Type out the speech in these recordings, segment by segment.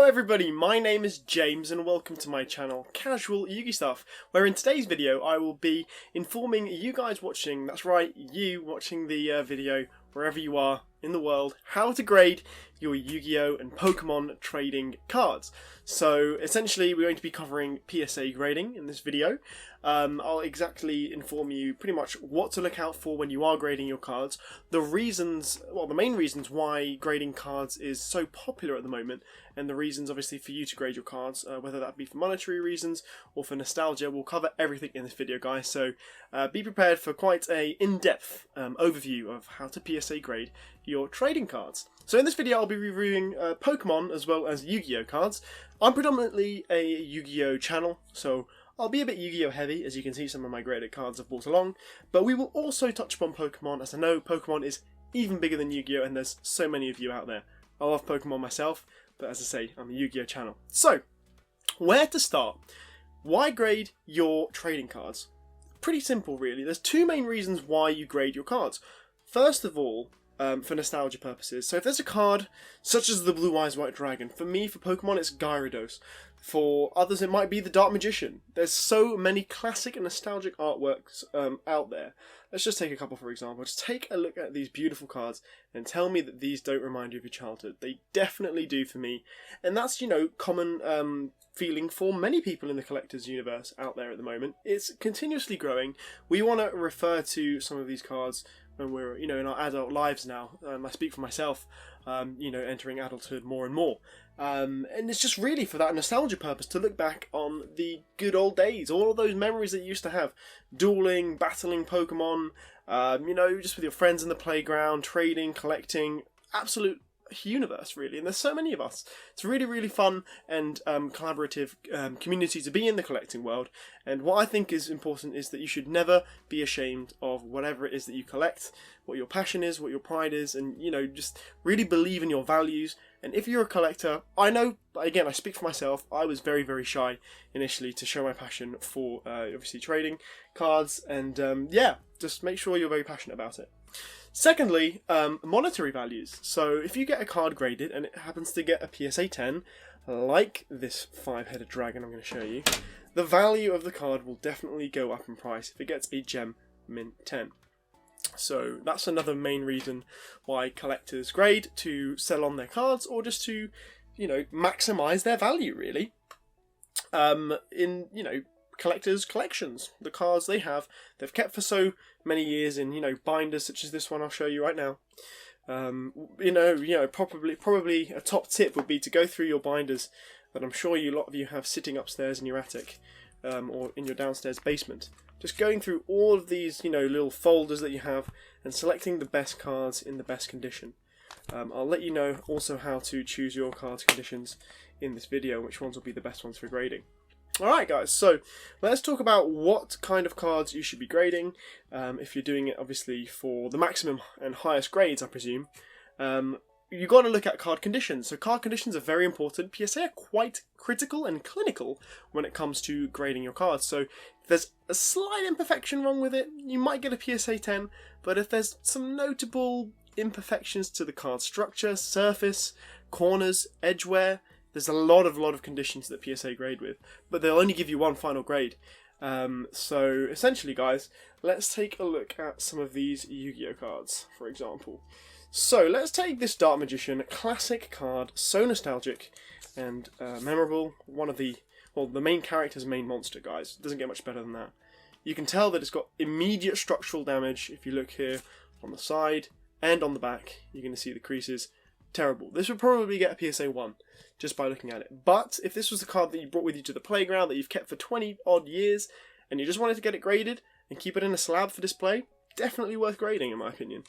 everybody, my name is James and welcome to my channel, CasualYugiStuff, where in today's video I will be informing you guys watching, that's right, you watching the video wherever you are in the world, how to grade your Yu-Gi-Oh! And Pokemon trading cards. So essentially we're going to be covering PSA grading in this video. I'll exactly inform you pretty much what to look out for when you are grading your cards, the reasons, well the main reasons why grading cards is so popular at the moment, and the reasons obviously for you to grade your cards, whether that be for monetary reasons or for nostalgia. We'll cover everything in this video, guys, so be prepared for quite a in-depth overview of how to PSA grade your trading cards. So in this video I'll be reviewing Pokemon as well as Yu-Gi-Oh cards. I'm predominantly a Yu-Gi-Oh channel, so I'll be a bit Yu-Gi-Oh heavy, as you can see some of my graded cards I've brought along, but we will also touch upon Pokemon, as I know Pokemon is even bigger than Yu-Gi-Oh and there's so many of you out there. I love Pokemon myself, but as I say, I'm a Yu-Gi-Oh channel. So, where to start? Why grade your trading cards? Pretty simple really. There's two main reasons why you grade your cards. First of all, for nostalgia purposes. So if there's a card such as the Blue Eyes White Dragon, for me, for Pokemon, it's Gyarados. For others, it might be the Dark Magician. There's so many classic and nostalgic artworks out there. Let's just take a couple for example. Just take a look at these beautiful cards and tell me that these don't remind you of your childhood. They definitely do for me. And that's, you know, common feeling for many people in the collector's universe out there at the moment. It's continuously growing. We want to refer to some of these cards when we're, you know, in our adult lives now. I speak for myself, you know, entering adulthood more and more. And it's just really for that nostalgia purpose to look back on the good old days, all of those memories that you used to have. Dueling, battling Pokemon, you know, just with your friends in the playground, trading, collecting, absolute universe really. And there's so many of us. It's really, really fun and collaborative community to be in the collecting world. And what I think is important is that you should never be ashamed of whatever it is that you collect, what your passion is, what your pride is, and, you know, just really believe in your values. And if you're a collector, I know, again, I speak for myself, I was very, very shy initially to show my passion for obviously trading cards, and yeah, just make sure you're very passionate about it. Secondly, monetary values. So if you get a card graded and it happens to get a PSA 10, like this 5-headed dragon I'm going to show you, the value of the card will definitely go up in price if it gets a gem mint 10. So that's another main reason why collectors grade, to sell on their cards or just to, you know, maximize their value really. In, you know, collectors' collections, the cards they have, they've kept for so many years in, you know, binders such as this one I'll show you right now. You know, probably a top tip would be to go through your binders that I'm sure a lot of you have sitting upstairs in your attic or in your downstairs basement. Just going through all of these, you know, little folders that you have and selecting the best cards in the best condition. I'll let you know also how to choose your cards conditions in this video, which ones will be the best ones for grading. Alright guys, so let's talk about what kind of cards you should be grading, if you're doing it obviously for the maximum and highest grades, I presume. You've got to look at card conditions. So card conditions are very important. PSA are quite critical and clinical when it comes to grading your cards. So if there's a slight imperfection wrong with it, you might get a PSA 10, but if there's some notable imperfections to the card structure, surface, corners, edgeware, there's a lot of conditions that PSA grade with, but they'll only give you one final grade. So essentially guys, let's take a look at some of these Yu-Gi-Oh cards, for example. So let's take this Dark Magician, classic card, so nostalgic and memorable. One of the, well, the main character's main monster, guys. It doesn't get much better than that. You can tell that it's got immediate structural damage. If you look here on the side and on the back, you're going to see the creases. Terrible. This would probably get a PSA 1 just by looking at it. But if this was the card that you brought with you to the playground that you've kept for 20 odd years and you just wanted to get it graded and keep it in a slab for display, definitely worth grading in my opinion.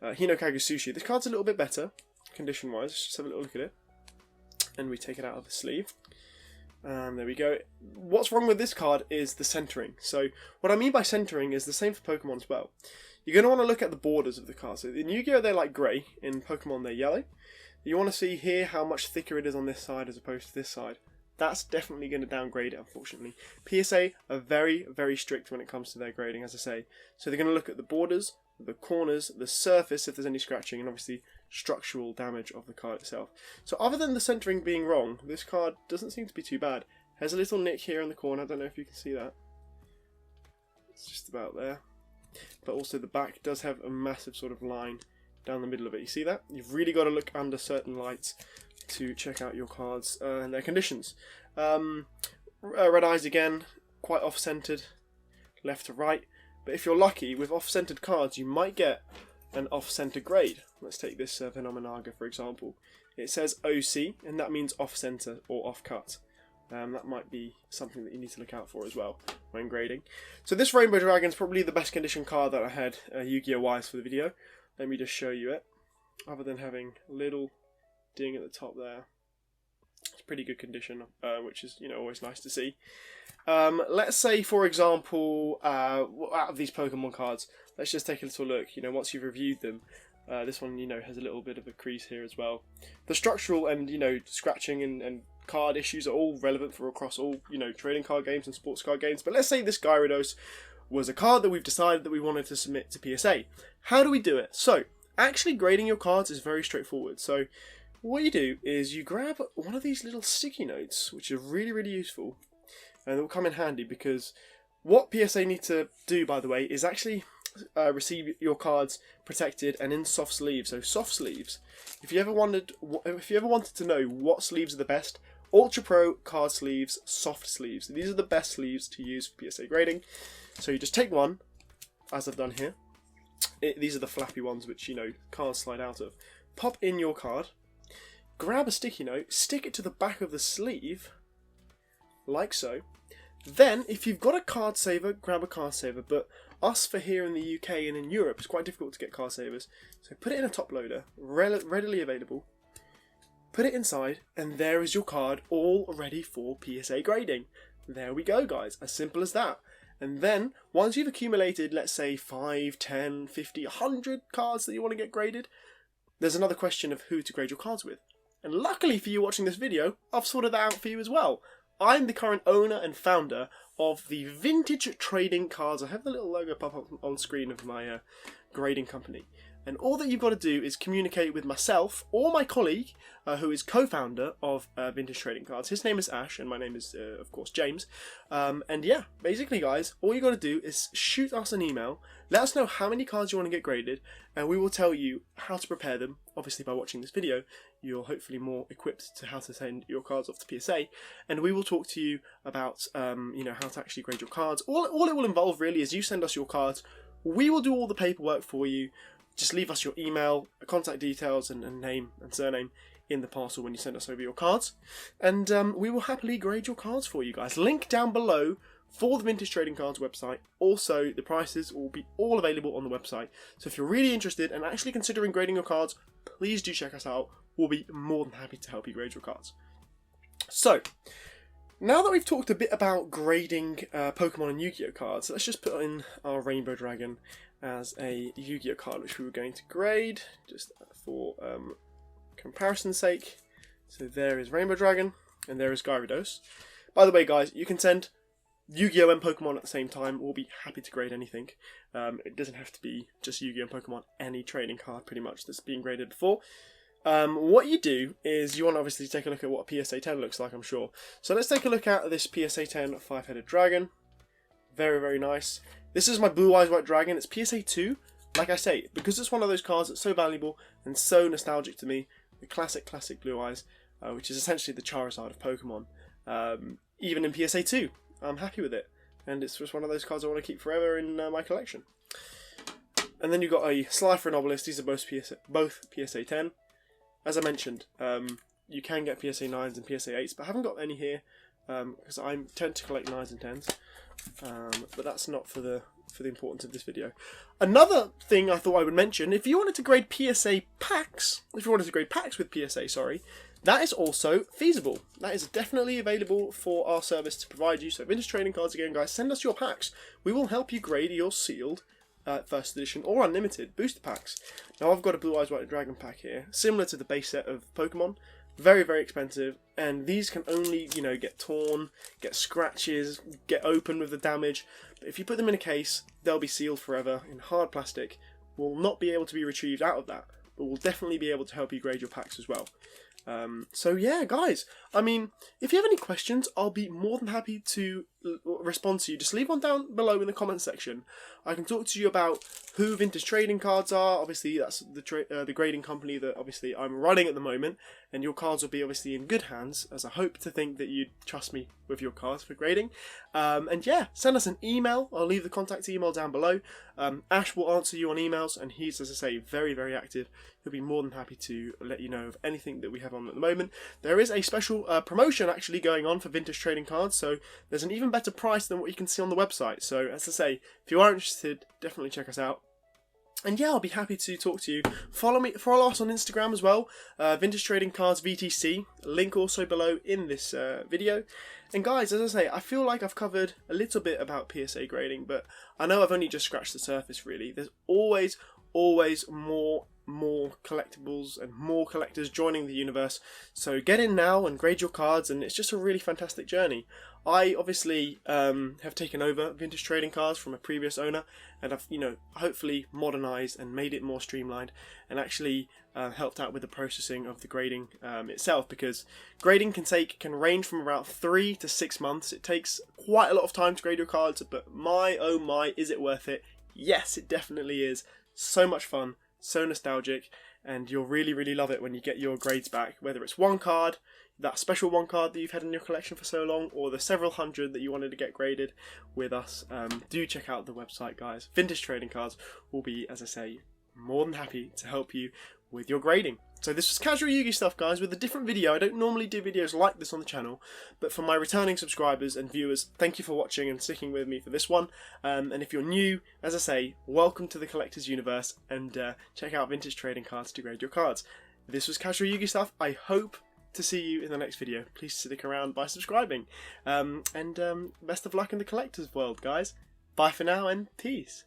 Sushi. This card's a little bit better condition wise. Let's just have a little look at it. And we take it out of the sleeve. And there we go. What's wrong with this card is the centering. So what I mean by centering is the same for Pokemon as well. You're going to want to look at the borders of the card. So in Yu-Gi-Oh they're like grey, in Pokemon they're yellow. You want to see here how much thicker it is on this side as opposed to this side. That's definitely going to downgrade it, unfortunately. PSA are very, very strict when it comes to their grading, as I say. So they're going to look at the borders, the corners, the surface if there's any scratching, and obviously structural damage of the card itself. So other than the centering being wrong, this card doesn't seem to be too bad. Has a little nick here in the corner, I don't know if you can see that. It's just about there. But also the back does have a massive sort of line down the middle of it. You see that? You've really got to look under certain lights to check out your cards and their conditions. Red eyes again, quite off-centered, left to right. But if you're lucky, with off-centered cards, you might get an off-center grade. Let's take this Phenomenaga, for example. It says OC, and that means off-center or off-cut. That might be something that you need to look out for as well when grading. So this Rainbow Dragon is probably the best condition card that I had Yu-Gi-Oh! Wise for the video. Let me just show you it. Other than having a little ding at the top there, it's pretty good condition, which is always nice to see. Let's say, for example, out of these Pokemon cards, let's just take a little look. Once you've reviewed them, this one has a little bit of a crease here as well. The structural and scratching and card issues are all relevant for across all trading card games and sports card games. But let's say this Gyarados was a card that we've decided that we wanted to submit to PSA. How do we do it? So actually grading your cards is very straightforward. So what you do is you grab one of these little sticky notes, which are really, really useful, and it will come in handy because what PSA need to do, by the way, is actually receive your cards protected and in soft sleeves. So soft sleeves. If you ever wanted to know what sleeves are the best, Ultra Pro card sleeves, soft sleeves. These are the best sleeves to use for PSA grading. So you just take one, as I've done here. These are the flappy ones which cards slide out of. Pop in your card, grab a sticky note, stick it to the back of the sleeve, like so. Then, if you've got a card saver, grab a card saver. But us for here in the UK and in Europe, it's quite difficult to get card savers. So put it in a top loader, readily available. Put it inside, and there is your card all ready for PSA grading. There we go, guys. As simple as that. And then, once you've accumulated, let's say 5, 10, 50, 100 cards that you want to get graded, there's another question of who to grade your cards with. And luckily for you watching this video, I've sorted that out for you as well. I'm the current owner and founder of the VintageTradingCards. I have the little logo pop up on screen of my grading company. And all that you've got to do is communicate with myself or my colleague, who is co-founder of VintageTradingCards. His name is Ash, and my name is, of course, James. And yeah, basically, guys, all you got to do is shoot us an email. Let us know how many cards you want to get graded, and we will tell you how to prepare them. Obviously, by watching this video, you're hopefully more equipped to how to send your cards off to PSA. And we will talk to you about, how to actually grade your cards. All it will involve, really, is you send us your cards. We will do all the paperwork for you. Just leave us your email, contact details, and name and surname in the parcel when you send us over your cards. And we will happily grade your cards for you guys. Link down below for the Vintage Trading Cards website. Also, the prices will be all available on the website. So if you're really interested and actually considering grading your cards, please do check us out. We'll be more than happy to help you grade your cards. So, now that we've talked a bit about grading Pokemon and Yu-Gi-Oh cards, let's just put in our Rainbow Dragon as a Yu-Gi-Oh card, which we were going to grade, just for comparison's sake. So there is Rainbow Dragon, and there is Gyarados. By the way, guys, you can send Yu-Gi-Oh and Pokemon at the same time. We'll be happy to grade anything. It doesn't have to be just Yu-Gi-Oh and Pokemon, any trading card pretty much that's been graded before. What you do is you want to obviously take a look at what a PSA 10 looks like, I'm sure. So let's take a look at this PSA 10 5-headed dragon. Very, very nice. This is my Blue Eyes White Dragon. It's PSA 2. Like I say, because it's one of those cards that's so valuable and so nostalgic to me, the classic Blue Eyes, which is essentially the Charizard of Pokemon. Even in PSA 2, I'm happy with it. And it's just one of those cards I want to keep forever in my collection. And then you've got a Slifer and Obelisk. These are both PSA 10. As I mentioned, you can get PSA 9s and PSA 8s, but I haven't got any here because I tend to collect 9s and 10s. But that's not for the importance of this video. Another thing I thought I would mention, if you wanted to grade PSA packs, with PSA, sorry, that is also feasible. That is definitely available for our service to provide you. So Vintage Trading Cards, again, guys, send us your packs. We will help you grade your sealed first edition or unlimited booster packs. Now I've got a Blue Eyes White Dragon pack here, similar to the base set of Pokemon. Very, very expensive, and these can only, get torn, get scratches, get open with the damage. But if you put them in a case, they'll be sealed forever in hard plastic, will not be able to be retrieved out of that. but we'll definitely be able to help you grade your packs as well. So yeah, guys, I mean, if you have any questions, I'll be more than happy to respond to you. Just leave one down below in the comment section. I can talk to you about who Vintage Trading Cards are. Obviously, that's the grading company that obviously I'm running at the moment, and your cards will be obviously in good hands, as I hope to think that you'd trust me with your cards for grading. And yeah, send us an email. I'll leave the contact email down below. Ash will answer you on emails, and he's, as I say, very, very active. He'll be more than happy to let you know of anything that we have on at the moment. There is a special promotion actually going on for Vintage Trading Cards, so there's an even better price than what you can see on the website. So as I say, if you are interested, definitely check us out. And yeah, I'll be happy to talk to you. Follow us on Instagram as well, Vintage Trading Cards VTC, link also below in this video. And guys, as I say, I feel like I've covered a little bit about PSA grading, but I know I've only just scratched the surface really. There's always more collectibles and more collectors joining the universe, so get in now and grade your cards, and it's just a really fantastic journey. I obviously have taken over Vintage Trading Cards from a previous owner, and I've hopefully modernized and made it more streamlined, and actually helped out with the processing of the grading itself, because grading can range from about 3 to 6 months. It takes quite a lot of time to grade your cards, but my oh my, is it worth it? Yes, it definitely is. So much fun, so nostalgic, and you'll really love it when you get your grades back, whether it's one card, that special one card that you've had in your collection for so long, or the several hundred that you wanted to get graded with us. Do check out the website, guys. Vintage Trading Cards will be, as I say, more than happy to help you with your grading. So this was Casual Yugi Stuff, guys, with a different video. I don't normally do videos like this on the channel, but for my returning subscribers and viewers, thank you for watching and sticking with me for this one. And if you're new, as I say, welcome to the collector's universe, and check out Vintage Trading Cards to grade your cards. This was Casual Yugi Stuff. I hope to see you in the next video. Please stick around by subscribing. And best of luck in the collector's world, guys. Bye for now, and peace.